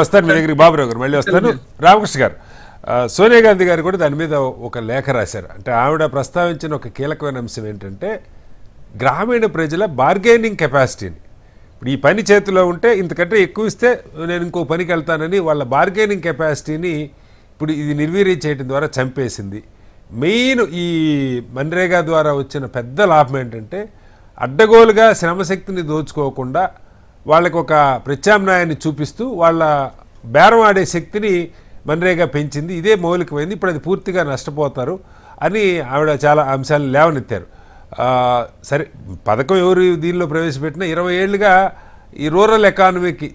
వస్తాను మీ దగ్గరికి బాబురావు గారు, మళ్ళీ వస్తాను. రామకృష్ణ గారు, సోనియా గాంధీ గారు కూడా దాని మీద ఒక లేఖ రాశారు. అంటే ఆవిడ ప్రస్తావించిన ఒక కీలకమైన అంశం ఏంటంటే గ్రామీణ ప్రజల బార్గెనింగ్ కెపాసిటీని. ఇప్పుడు ఈ పని చేతిలో ఉంటే ఇంతకంటే ఎక్కువ ఇస్తే నేను ఇంకో పనికి వెళ్తానని వాళ్ళ బార్గెనింగ్ కెపాసిటీని ఇప్పుడు ఇది నిర్వీర్యం చేయడం ద్వారా చంపేసింది. మెయిన్ ఈ మన్రేగా ద్వారా వచ్చిన పెద్ద లాభం ఏంటంటే అడ్డగోలుగా శ్రమశక్తిని దోచుకోకుండా వాళ్ళకు ఒక ప్రత్యామ్నాయాన్ని చూపిస్తూ వాళ్ళ బేరం ఆడే శక్తిని మన్రేగా పెంచింది. ఇదే మౌలికమైంది. ఇప్పుడు అది పూర్తిగా నష్టపోతారు అని ఆవిడ చాలా అంశాలు లేవనెత్తారు. సరే, పథకం ఎవరు దీనిలో ప్రవేశపెట్టినా 20 ఏళ్ళుగా ఈ రూరల్ ఎకానమీకి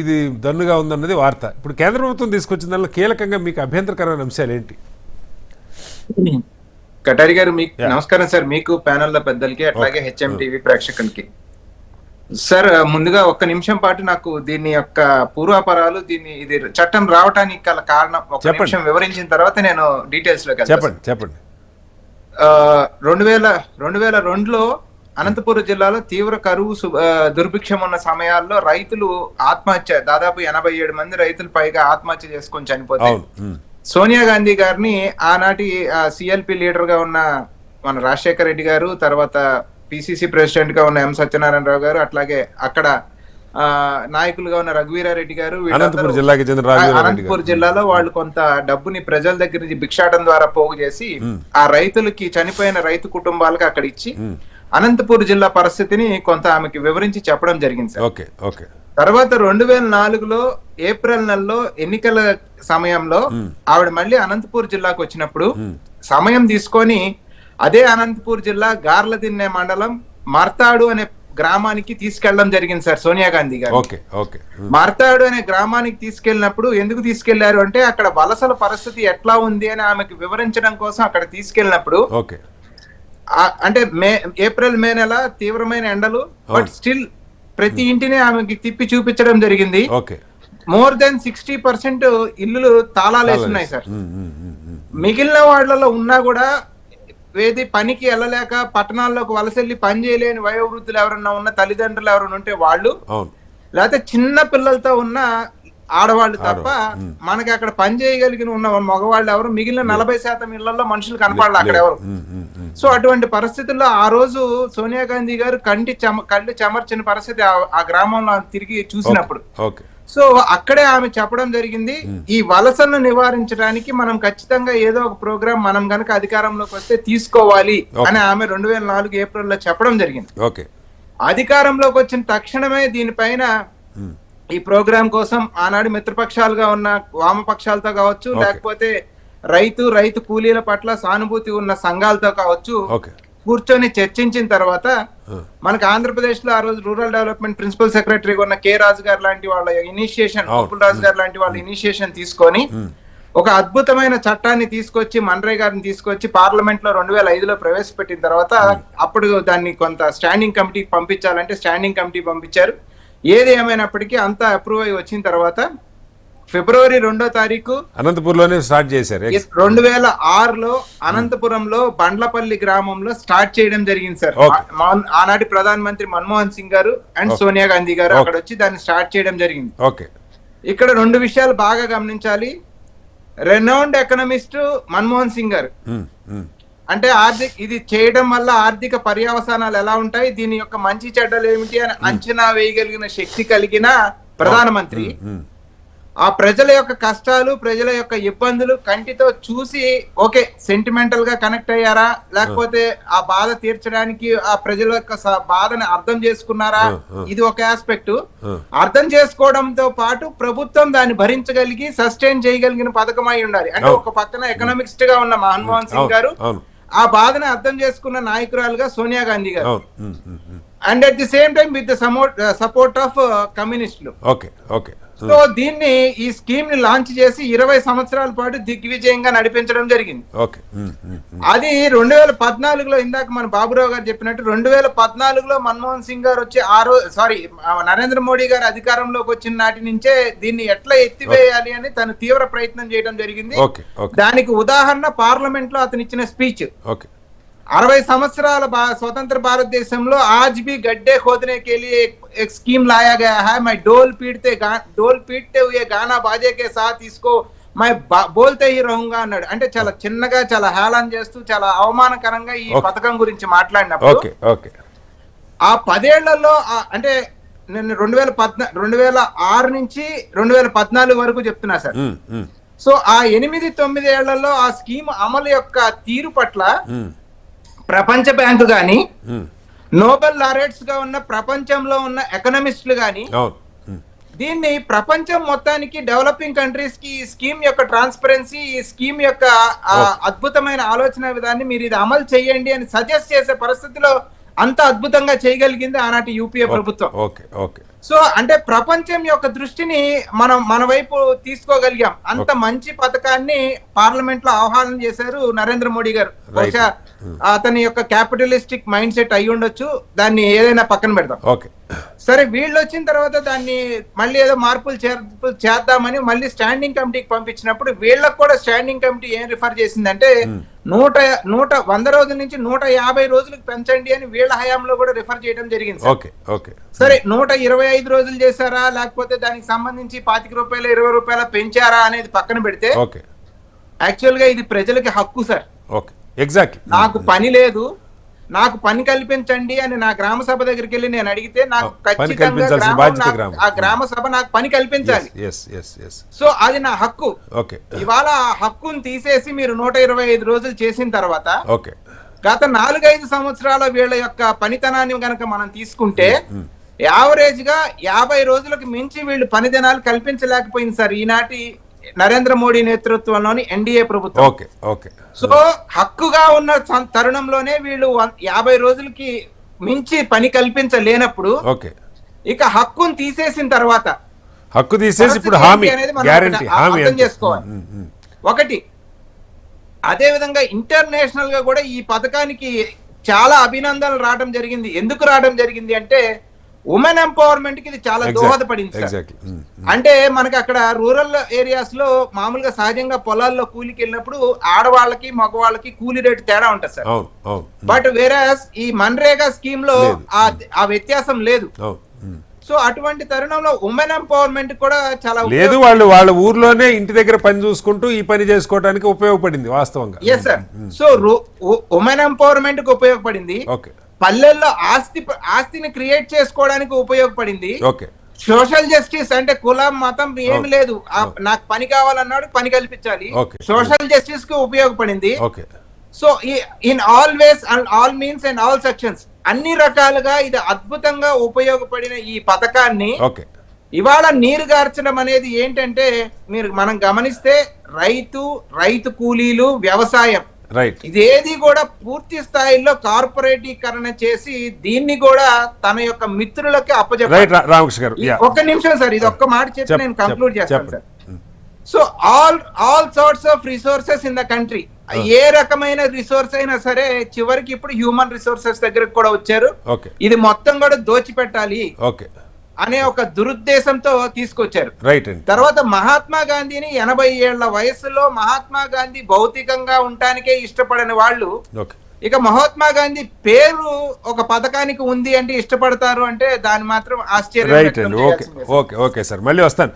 ఇది దన్నుగా ఉందన్నది వార్త. ఇప్పుడు కేంద్ర ప్రభుత్వం తీసుకొచ్చిన దానిలో కీలకంగా మీకు అభ్యంతరకరమైన అంశాలు ఏంటి? కటారి గారు, మీకు నమస్కారం సార్. మీకు ప్యానెల్ లో పెద్దలకి, అట్లాగే హెచ్ఎం టీవీ ప్రేక్షకులకి. సార్, ముందుగా ఒక్క నిమిషం పాటు నాకు దీని యొక్క పూర్వాపరాలు, ఇది చట్టం రావడానికి గల కారణం ఒక నిమిషం వివరించిన తర్వాత నేను డీటెయిల్స్ లోకి చెప్పండి. 2002లో అనంతపురం జిల్లాలో తీవ్ర కరువు దుర్భిక్షం ఉన్న సమయాల్లో రైతులు ఆత్మహత్య, దాదాపు 87 మంది రైతులు పైగా ఆత్మహత్య చేసుకొని చనిపోతారు. సోనియా గాంధీ గారిని ఆనాటి సిఎల్పి లీడర్ గా ఉన్న మన రాజశేఖర రెడ్డి గారు, తర్వాత పిసిసి ప్రెసిడెంట్ గా ఉన్న ఎం సత్యనారాయణరావు గారు, అట్లాగే అక్కడ నాయకులుగా ఉన్న రఘువీరారెడ్డి గారు, అనంతపురం జిల్లాలో వాళ్ళు కొంత డబ్బుని ప్రజల దగ్గర నుంచి భిక్షాటం ద్వారా పోగు చేసి ఆ రైతులకి, చనిపోయిన రైతు కుటుంబాలకు అక్కడ ఇచ్చి అనంతపురం జిల్లా పరిస్థితిని కొంత ఆమెకి వివరించి చెప్పడం జరిగింది సార్. తర్వాత 2004లో ఏప్రిల్ నెలలో ఎన్నికల సమయంలో ఆవిడ మళ్ళీ అనంతపూర్ జిల్లాకు వచ్చినప్పుడు సమయం తీసుకొని అదే అనంతపూర్ జిల్లా గార్లదిన్నె మండలం మార్తాడు అనే గ్రామానికి తీసుకెళ్లడం జరిగింది సార్ సోనియా గాంధీ గారు. మార్తాడు అనే గ్రామానికి తీసుకెళ్లినప్పుడు ఎందుకు తీసుకెళ్లారు అంటే అక్కడ వలసల పరిస్థితి ఎట్లా ఉంది అని ఆమెకు వివరించడం కోసం అక్కడ తీసుకెళ్లినప్పుడు, అంటే ఏప్రిల్ మే నెల తీవ్రమైన ఎండలు, బట్ స్టిల్ ప్రతి ఇంటిని ఆమెకి తిప్పి చూపించడం జరిగింది. మోర్ దెన్ 60% ఇల్లులు తాళాలు వేస్తున్నాయి సార్. మిగిలిన వాళ్ళలో ఉన్నా కూడా వేది పనికి వెళ్ళలేక పట్టణాల్లోకి వలసెళ్ళి పని చేయలేని వయోవృద్ధులు ఎవరన్నా ఉన్న, తల్లిదండ్రులు ఎవరైనా ఉంటే వాళ్ళు, లేకపోతే చిన్న పిల్లలతో ఉన్న ఆడవాళ్ళు తప్ప మనకి అక్కడ పని చేయగలిగిన ఉన్న మగవాళ్ళు ఎవరు, మిగిలిన 40% ఇళ్లలో మనుషులు కనపడాలి అక్కడ ఎవరు. సో అటువంటి పరిస్థితుల్లో ఆ రోజు సోనియా గాంధీ గారు కళ్ళు చెమర్చిన పరిస్థితి ఆ గ్రామంలో తిరిగి చూసినప్పుడు, సో అక్కడే ఆమె చెప్పడం జరిగింది, ఈ వలసను నివారించడానికి మనం ఖచ్చితంగా ఏదో ఒక ప్రోగ్రామ్ మనం గనక అధికారంలోకి వస్తే తీసుకోవాలి అని ఆమె 2004 ఏప్రిల్లో చెప్పడం జరిగింది. అధికారంలోకి వచ్చిన తక్షణమే దీనిపైన ఈ ప్రోగ్రాం కోసం ఆనాడు మిత్రపక్షాలుగా ఉన్న వామపక్షాలతో కావచ్చు, లేకపోతే రైతు కూలీల పట్ల సానుభూతి ఉన్న సంఘాలతో కావచ్చు కూర్చొని చర్చించిన తర్వాత మనకు ఆంధ్రప్రదేశ్ లో ఆ రోజు రూరల్ డెవలప్మెంట్ ప్రిన్సిపల్ సెక్రటరీగా ఉన్న కె రాజు గారు లాంటి వాళ్ళ ఇనిషియేషన్, గోకుల్ రాజు గారు లాంటి వాళ్ళ ఇనిషియేషన్ తీసుకొని ఒక అద్భుతమైన చట్టాన్ని తీసుకొచ్చి, మన్రేగాని తీసుకొచ్చి పార్లమెంట్ లో 2005లో ప్రవేశపెట్టిన తర్వాత అప్పుడు దాన్ని కొంత స్టాండింగ్ కమిటీకి పంపించాలంటే స్టాండింగ్ కమిటీ పంపించారు. ఏది ఏమైనప్పటికీ అంతా అప్రూవ్ అయి వచ్చిన తర్వాత ఫిబ్రవరి 2వ తారీఖు అనంతపురంలోనే స్టార్ట్ చేశారు. 2006లో అనంతపురంలో బండ్లపల్లి గ్రామంలో స్టార్ట్ చేయడం జరిగింది సార్. ఆనాటి ప్రధానమంత్రి మన్మోహన్ సింగ్ గారు అండ్ సోనియా గాంధీ గారు అక్కడ వచ్చి దాన్ని స్టార్ట్ చేయడం జరిగింది. ఇక్కడ 2 విషయాలు బాగా గమనించాలి. రెనౌండ్ ఎకనమిస్ట్ మన్మోహన్ సింగ్ గారు, అంటే ఇది చేయడం వల్ల ఆర్థిక పర్యవసానాలు ఎలా ఉంటాయి, దీని యొక్క మంచి చెడ్డలు ఏమిటి అని అంచనా వేయగలిగిన శక్తి కలిగిన ప్రధానమంత్రి, ఆ ప్రజల యొక్క కష్టాలు, ప్రజల యొక్క ఇబ్బందులు కంటితో చూసి ఓకే సెంటిమెంటల్ గా కనెక్ట్ అయ్యారా, లేకపోతే ఆ బాధ తీర్చడానికి ఆ ప్రజల యొక్క బాధని అర్థం చేసుకున్నారా, ఇది ఒక ఆస్పెక్ట్. అర్థం చేసుకోవడంతో పాటు ప్రభుత్వం దాన్ని భరించగలిగి సస్టైన్ చేయగలిగిన పథకం అయి ఉండాలి. అంటే ఒక పక్కన ఎకనామిక్స్ట్ గా ఉన్న మన్మోహన్ సింగ్ గారు, ఆ బాధని అర్థం చేసుకున్న నాయకురాలుగా సోనియా గాంధీ గారు, and at the same time with the support of కమ్యూనిస్టులు. సో దీన్ని, ఈ స్కీమ్ ని లాంచ్ చేసి 20 సంవత్సరాల పాటు దిగ్విజయంగా నడిపించడం జరిగింది. అది 2014లో ఇందాక మన బాబురావు గారు చెప్పినట్టు 2014లో మన్మోహన్ సింగ్ గారు వచ్చి నరేంద్ర మోడీ గారు అధికారంలోకి వచ్చిన నాటి నుంచే దీన్ని ఎట్లా ఎత్తివేయాలి అని తను తీవ్ర ప్రయత్నం చేయడం జరిగింది. దానికి ఉదాహరణ పార్లమెంట్ లో అతను ఇచ్చిన స్పీచ్. 60 సంవత్సరాల स्वतंत्र भारतदेशम लो आज भी गड्ढे खोदने के लिए एक स्कीम लाया गया है। मैं डोल पीटते हुए गाना बाजे के साथ इसको मैं बोलते ही रहूंगा అన్నాడు. అంటే చాలా చిన్నగా చాలా హేళన చేస్తూ చాలా అవమానకరంగా ఈ పథకం గురించి మాట్లాడినప్పుడు ఆ 10 ఏళ్లలో అంటే నేను 2006 నుంచి 2014 వరకు చెప్తున్నా సార్. సో ఆ 8-9 ఏళ్లలో ఆ స్కీమ్ అమలు యొక్క తీరు పట్ల ప్రపంచ బ్యాంకు గాని నోబెల్ లారెట్స్ గా ఉన్న ప్రపంచంలో ఉన్న ఎకనామిస్టులు గాని దీన్ని ప్రపంచం మొత్తానికి డెవలపింగ్ కంట్రీస్ కి ఈ స్కీమ్ యొక్క ట్రాన్స్పరెన్సీ, ఈ స్కీమ్ యొక్క అద్భుతమైన ఆలోచన విధాన్ని మీరు ఇది అమలు చేయండి అని సజెస్ట్ చేసే పరిస్థితిలో అంత అద్భుతంగా చేయగలిగింది ఆనాటి యూపీఏ ప్రభుత్వం. సో అంటే ప్రపంచం యొక్క దృష్టిని మన వైపు తీసుకోగలిగాం. అంత మంచి పథకాన్ని పార్లమెంట్ లో ఆహ్వానం చేశారు నరేంద్ర మోడీ గారు. బహుశా అతని యొక్క క్యాపిటలిస్టిక్ మైండ్ సెట్ అయి ఉండొచ్చు, దాన్ని ఏదైనా పక్కన పెడతాం. సరే, వీళ్ళు వచ్చిన తర్వాత దాన్ని మళ్ళీ ఏదో మార్పులు చేద్దామని మళ్ళీ స్టాండింగ్ కమిటీకి పంపించినప్పుడు వీళ్ళకి కూడా స్టాండింగ్ కమిటీ ఏం రిఫర్ చేసిందంటే 100 రోజుల నుంచి 150 రోజులకు పెంచండి అని వీళ్ళ హయాంలో కూడా రిఫర్ చేయడం జరిగింది. సరే, 125 రోజులు చేశారా లేకపోతే దానికి సంబంధించి 25 రూపాయలు 20 రూపాయలు పెంచారా అనేది పక్కన పెడితే యాక్చువల్ గా ఇది ప్రజలకి హక్కు సార్. నాకు పని లేదు, నాకు పని కల్పించండి అని నా గ్రామ సభ దగ్గరికి వెళ్ళి నేను అడిగితే నాకు ఖచ్చితంగా ఆ గ్రామ సభ నాకు పని కల్పించాలి. సో అది నా హక్కు. ఇవాళ ఆ హక్కును తీసేసి మీరు 125 రోజులు చేసిన తర్వాత గత 4-5 సంవత్సరాల వీళ్ళ యొక్క పనితనాన్ని గనక మనం తీసుకుంటే యావరేజ్ గా 50 రోజులకు మించి వీళ్ళు పని దినాలు కల్పించలేకపోయింది సార్ ఈనాటి నరేంద్ర మోడీ నేతృత్వంలోని ఎన్డీఏ ప్రభుత్వం. సో హక్కుగా ఉన్న తరుణంలోనే వీళ్ళు 50 రోజులకి మించి పని కల్పించలేనప్పుడు ఇక హక్కును తీసేసిన తర్వాత అర్థం చేసుకోవాలి. ఒకటి, అదే విధంగా ఇంటర్నేషనల్ గా కూడా ఈ పథకానికి చాలా అభినందనలు రావడం జరిగింది. ఎందుకు రావడం జరిగింది అంటే ఉమెన్ ఎంపవర్మెంట్ కి ఇది చాలా దోహదపడింది. అంటే మనకి అక్కడ రూరల్ ఏరియాస్ లో మామూలుగా సహజంగా పొలాల్లో కూలికి వెళ్ళినప్పుడు ఆడవాళ్ళకి మగవాళ్ళకి కూలీ రేటు తేడా ఉంటుంది సార్. బట్ వేరాస్ ఈ మన్రేగా స్కీమ్ లో ఆ వ్యత్యాసం లేదు. సో అటువంటి తరుణంలో ఉమెన్ ఎంపవర్మెంట్ కూడా చాలా లేదు, వాళ్ళ ఊర్లోనే ఇంటి దగ్గర పని చూసుకుంటూ ఈ పని చేసుకోవడానికి ఉపయోగపడింది వాస్తవంగా. Yes sir. So women empowerment కి ఉపయోగపడింది, పల్లెల్లో ఆస్తిని క్రియేట్ చేసుకోవడానికి ఉపయోగపడింది, సోషల్ జస్టిస్ అంటే కులం మతం ఏమి లేదు, నాకు పని కావాలన్నాడు పని కల్పించాలి, సోషల్ జస్టిస్ కి ఉపయోగపడింది. So in all ways and all means and all sections అన్ని రకాలుగా ఇది అద్భుతంగా ఉపయోగపడిన ఈ పథకాన్ని ఇవాళ నీరు గార్చడం అనేది ఏంటంటే మనం గమనిస్తే రైతు కూలీలు, వ్యవసాయం ఇదేది కూడా పూర్తి స్థాయిలో కార్పొరేటీకరణ చేసి దీన్ని కూడా తన యొక్క మిత్రులకి అప్పచెప్పారు. ఒక్క నిమిషం సార్, ఇది ఒక్క మాట చెప్పి నేను కంక్లూడ్ చేస్తాను sir. So all sorts of resources in the country, ఏ రకమైన రిసోర్స్ అయినా సరే చివరికి ఇప్పుడు హ్యూమన్ రిసోర్సెస్ దగ్గరకు కూడా వచ్చారు. ఇది మొత్తం కూడా దోచిపెట్టాలి అనే ఒక దురుద్దేశంతో తీసుకొచ్చారు. తర్వాత మహాత్మా గాంధీని 80 ఏళ్ల వయసులో మహాత్మా గాంధీ భౌతికంగా ఉండటానికే ఇష్టపడని వాళ్ళు ఇక మహాత్మా గాంధీ పేరు ఒక పథకానికి ఉంది అంటే ఇష్టపడతారు అంటే దాని మాత్రం ఆశ్చర్యం. ఓకే సార్, మళ్ళీ వస్తాను.